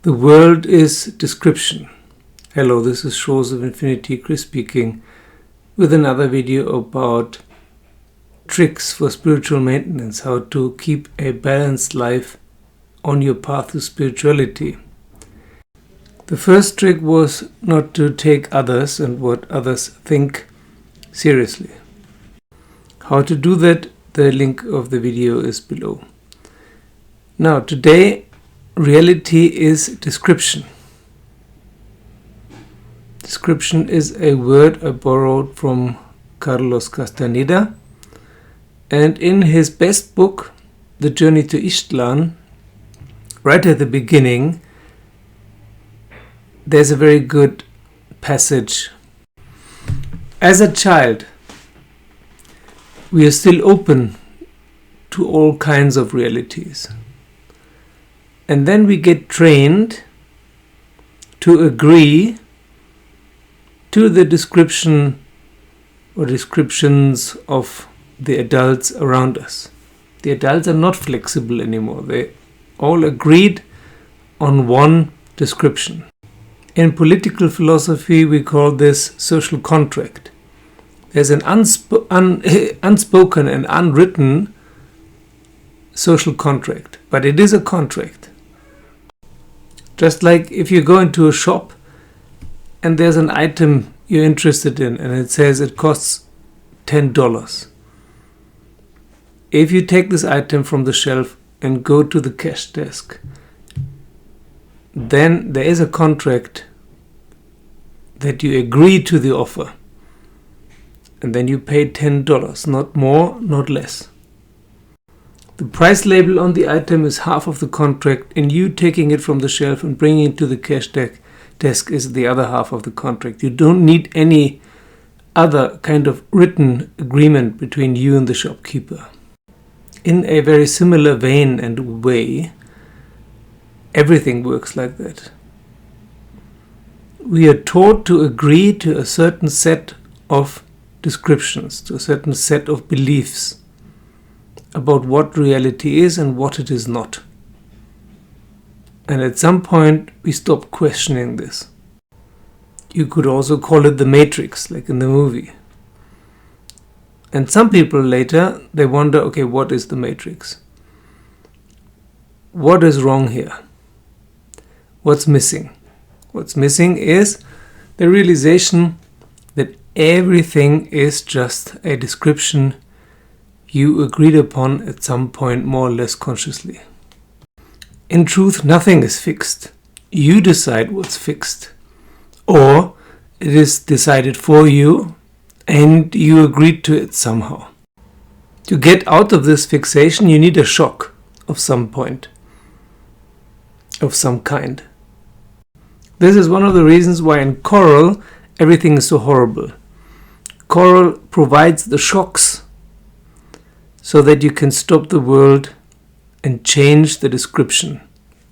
The world is description. Hello, this is Shores of Infinity Chris speaking with another video about tricks for spiritual maintenance, how to keep a balanced life on your path to spirituality. The first trick was not to take others and what others think seriously. How to do that, the link of the video is below. Now, today, reality is description. Description is a word I borrowed from Carlos Castaneda, and in his best book, The Journey to Ixtlan, right at the beginning, there's a very good passage. As a child, we are still open to all kinds of realities. And then we get trained to agree to the description or descriptions of the adults around us. The adults are not flexible anymore. They all agreed on one description. In political philosophy, we call this social contract. There's an unspoken and unwritten social contract, but it is a contract. Just like if you go into a shop and there's an item you're interested in and it says it costs $10. If you take this item from the shelf and go to the cash desk, then there is a contract that you agree to the offer. And then you pay $10, not more, not less. The price label on the item is half of the contract, and you taking it from the shelf and bringing it to the cash desk is the other half of the contract. You don't need any other kind of written agreement between you and the shopkeeper. In a very similar vein and way, everything works like that. We are taught to agree to a certain set of descriptions, to a certain set of beliefs about what reality is and what it is not. And at some point we stop questioning this. You could also call it the Matrix, like in the movie. And some people later, they wonder, okay, what is the Matrix? What is wrong here? What's missing? What's missing is the realization that everything is just a description you agreed upon at some point, more or less consciously. In truth, nothing is fixed. You decide what's fixed. Or it is decided for you and you agreed to it somehow. To get out of this fixation, you need a shock of some point, of some kind. This is one of the reasons why in choral everything is so horrible. Choral provides the shocks so that you can stop the world and change the description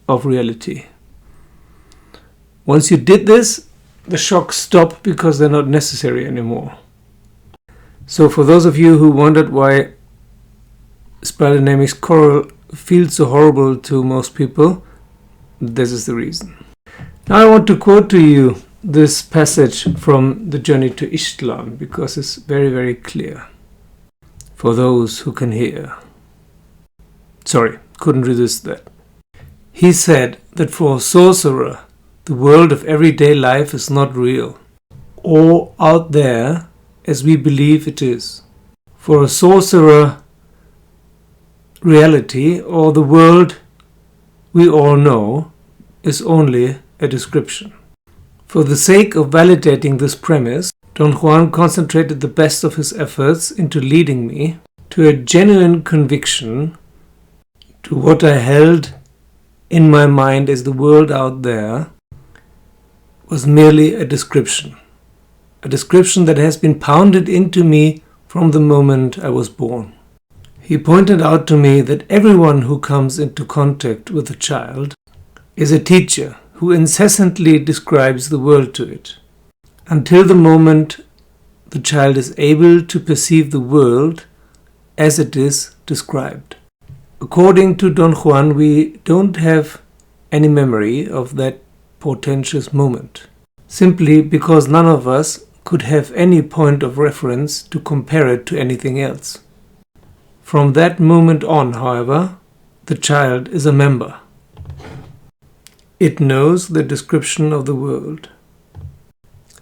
of reality. Once you did this, the shocks stop because they're not necessary anymore. So for those of you who wondered why spiral dynamics choral feels so horrible to most people, this is the reason. Now I want to quote to you this passage from The Journey to Ixtlan because it's very, very clear for those who can hear. Sorry, couldn't resist that. He said that for a sorcerer, the world of everyday life is not real or out there as we believe it is. For a sorcerer, reality or the world we all know is only a description. For the sake of validating this premise, Don Juan concentrated the best of his efforts into leading me to a genuine conviction to what I held in my mind as the world out there was merely a description that has been pounded into me from the moment I was born. He pointed out to me that everyone who comes into contact with a child is a teacher who incessantly describes the world to it, until the moment the child is able to perceive the world as it is described. According to Don Juan, we don't have any memory of that portentous moment, simply because none of us could have any point of reference to compare it to anything else. From that moment on, however, the child is a member. It knows the description of the world,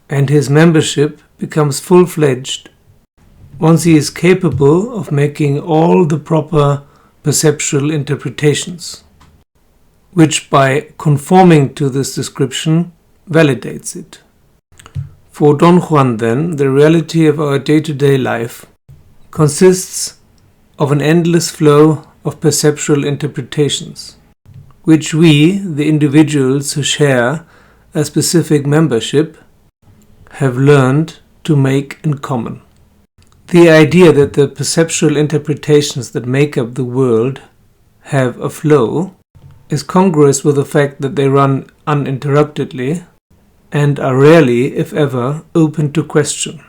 and his membership becomes full-fledged once he is capable of making all the proper perceptual interpretations, which by conforming to this description validates it. For Don Juan, then, the reality of our day-to-day life consists of an endless flow of perceptual interpretations, which we, the individuals who share a specific membership, have learned to make in common. The idea that the perceptual interpretations that make up the world have a flow is congruous with the fact that they run uninterruptedly and are rarely, if ever, open to question.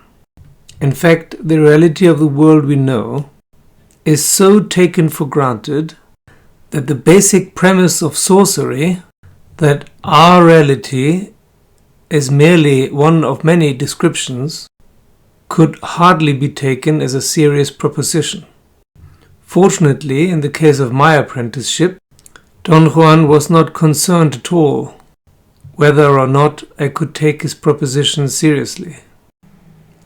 In fact, the reality of the world we know is so taken for granted that the basic premise of sorcery, that our reality is merely one of many descriptions, could hardly be taken as a serious proposition. Fortunately, in the case of my apprenticeship, Don Juan was not concerned at all whether or not I could take his proposition seriously,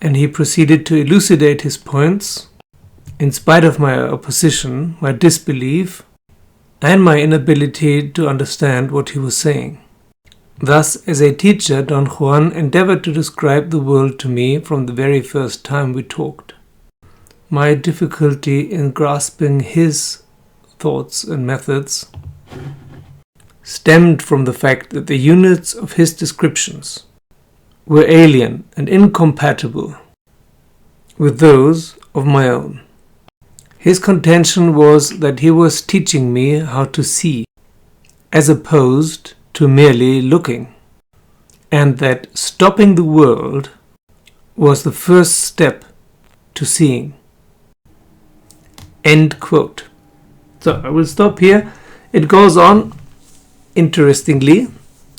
and he proceeded to elucidate his points in spite of my opposition, my disbelief, and my inability to understand what he was saying. Thus, as a teacher, Don Juan endeavored to describe the world to me from the very first time we talked. My difficulty in grasping his thoughts and methods stemmed from the fact that the units of his descriptions were alien and incompatible with those of my own. His contention was that he was teaching me how to see, as opposed to merely looking, and that stopping the world was the first step to seeing. End quote. So I will stop here. It goes on interestingly,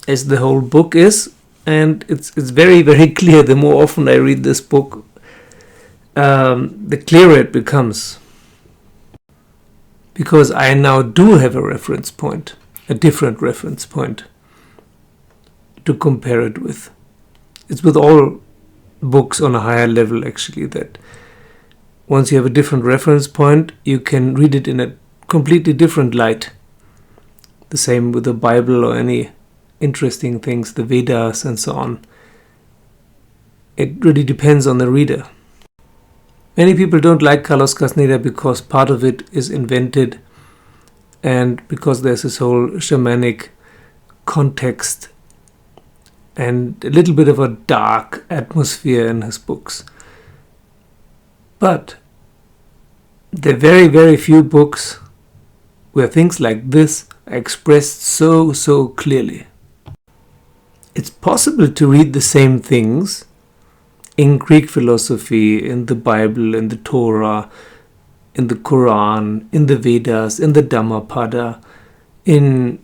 as the whole book is, and it's very, very clear. The more often I read this book, the clearer it becomes, because I now do have a reference point, a different reference point to compare it with. It's with all books on a higher level, actually, that once you have a different reference point, you can read it in a completely different light. The same with the Bible or any interesting things, the Vedas and so on. It really depends on the reader. Many people don't like Carlos Castaneda because part of it is invented and because there's this whole shamanic context and a little bit of a dark atmosphere in his books. But there are very, very few books where things like this are expressed so clearly. It's possible to read the same things in Greek philosophy, in the Bible, in the Torah, in the Quran, in the Vedas, in the Dhammapada, in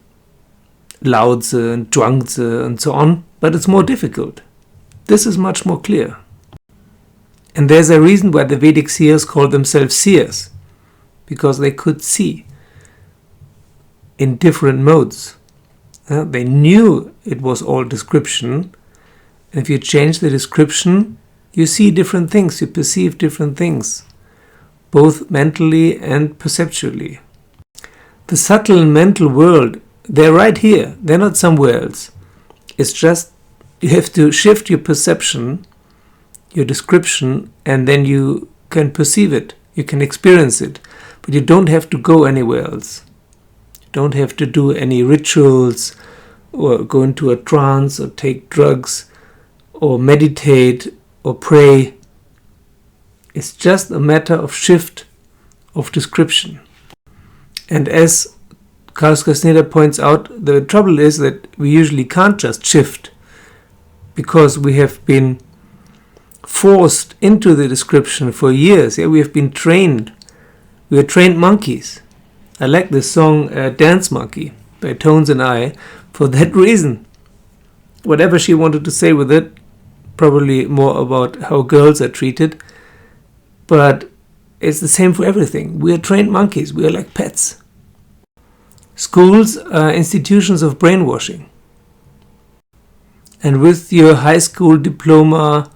Lao Tzu and Zhuangzi and so on, but it's more difficult. This is much more clear. And there's a reason why the Vedic seers called themselves seers, because they could see in different modes. They knew it was all description, and if you change the description, you see different things, you perceive different things, both mentally and perceptually. The subtle mental world, they're right here, they're not somewhere else. It's just you have to shift your perception, your description, and then you can perceive it, you can experience it, but you don't have to go anywhere else. You don't have to do any rituals or go into a trance or take drugs or meditate or pray. It's just a matter of shift of description. And as Carlos Castaneda points out, the trouble is that we usually can't just shift because we have been forced into the description for years. We have been trained. We are trained monkeys. I like this song, Dance Monkey. by Tones and I for that reason. Whatever she wanted to say with it, probably more about how girls are treated, but it's the same for everything. We are trained monkeys. We are like pets. Schools are institutions of brainwashing. And with your high school diploma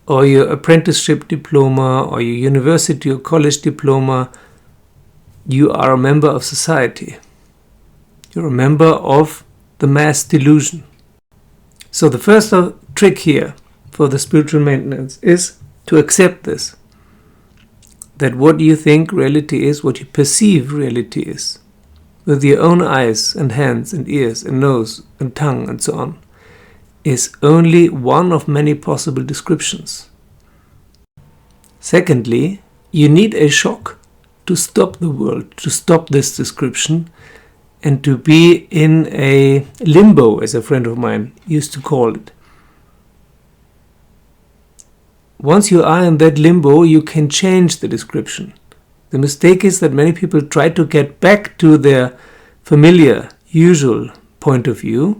or your apprenticeship diploma or your university or college diploma, you are a member of society. You're a member of the mass delusion. So the first trick here for the spiritual maintenance is to accept this. That what you think reality is, what you perceive reality is, with your own eyes and hands and ears and nose and tongue and so on, is only one of many possible descriptions. Secondly, you need a shock to stop the world, to stop this description, and to be in a limbo, as a friend of mine used to call it. Once you are in that limbo, you can change the description. The mistake is that many people try to get back to their familiar, usual point of view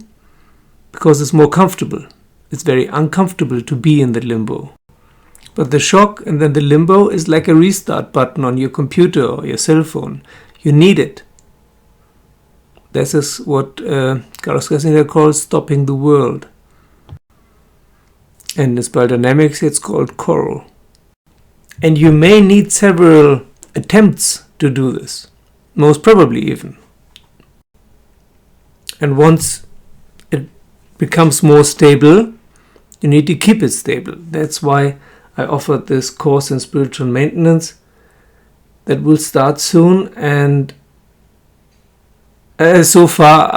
because it's more comfortable. It's very uncomfortable to be in the limbo. But the shock and then the limbo is like a restart button on your computer or your cell phone. You need it. This is what Castaneda calls stopping the world. And in spiral dynamics, it's called coral. And you may need several attempts to do this, most probably even. And once it becomes more stable, you need to keep it stable. That's why I offered this course in spiritual maintenance that will start soon. And so far,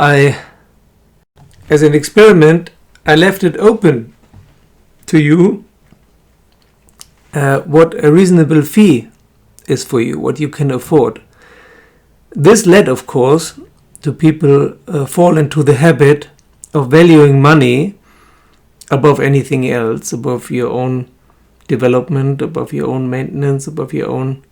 as an experiment, I left it open to you what a reasonable fee is for you, what you can afford. This led, of course, to people fall into the habit of valuing money above anything else, above your own development, above your own maintenance, above your own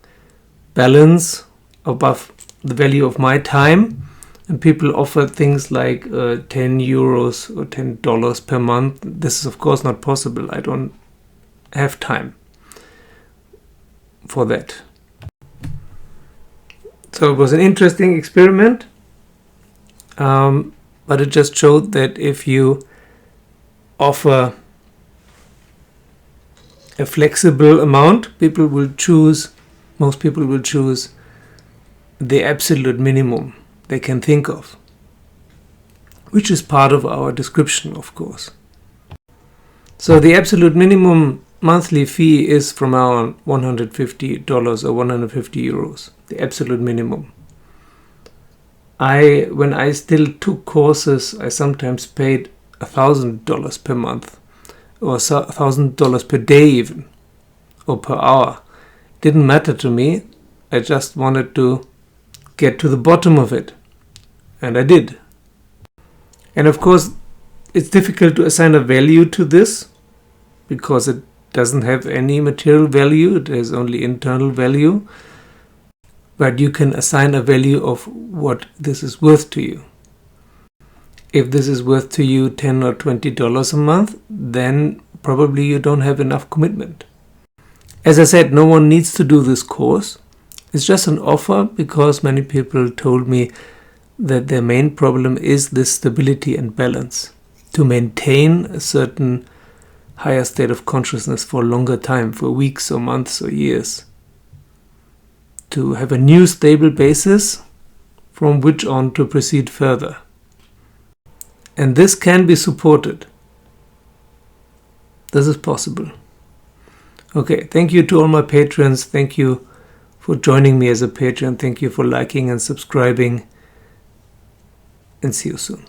balance, above the value of my time. And people offer things like 10 euros or $10 per month. This is, of course, not possible. I don't have time for that. So it was an interesting experiment, but it just showed that if you offer a flexible amount, most people will choose the absolute minimum they can think of, which is part of our description, of course. So the absolute minimum monthly fee is from around $150 or 150 euros, the absolute minimum. When I still took courses, I sometimes paid $1,000 per month, or $1,000 per day even, or per hour. It didn't matter to me. I just wanted to get to the bottom of it. And I did. And of course, it's difficult to assign a value to this because it doesn't have any material value. It has only internal value. But you can assign a value of what this is worth to you. If this is worth to you $10 or $20 a month, then probably you don't have enough commitment. As I said, no one needs to do this course. It's just an offer because many people told me that their main problem is this stability and balance. To maintain a certain higher state of consciousness for a longer time, for weeks or months or years. To have a new stable basis from which on to proceed further. And this can be supported. This is possible. Okay, thank you to all my patrons. Thank you for joining me as a patron. Thank you for liking and subscribing. And see you soon.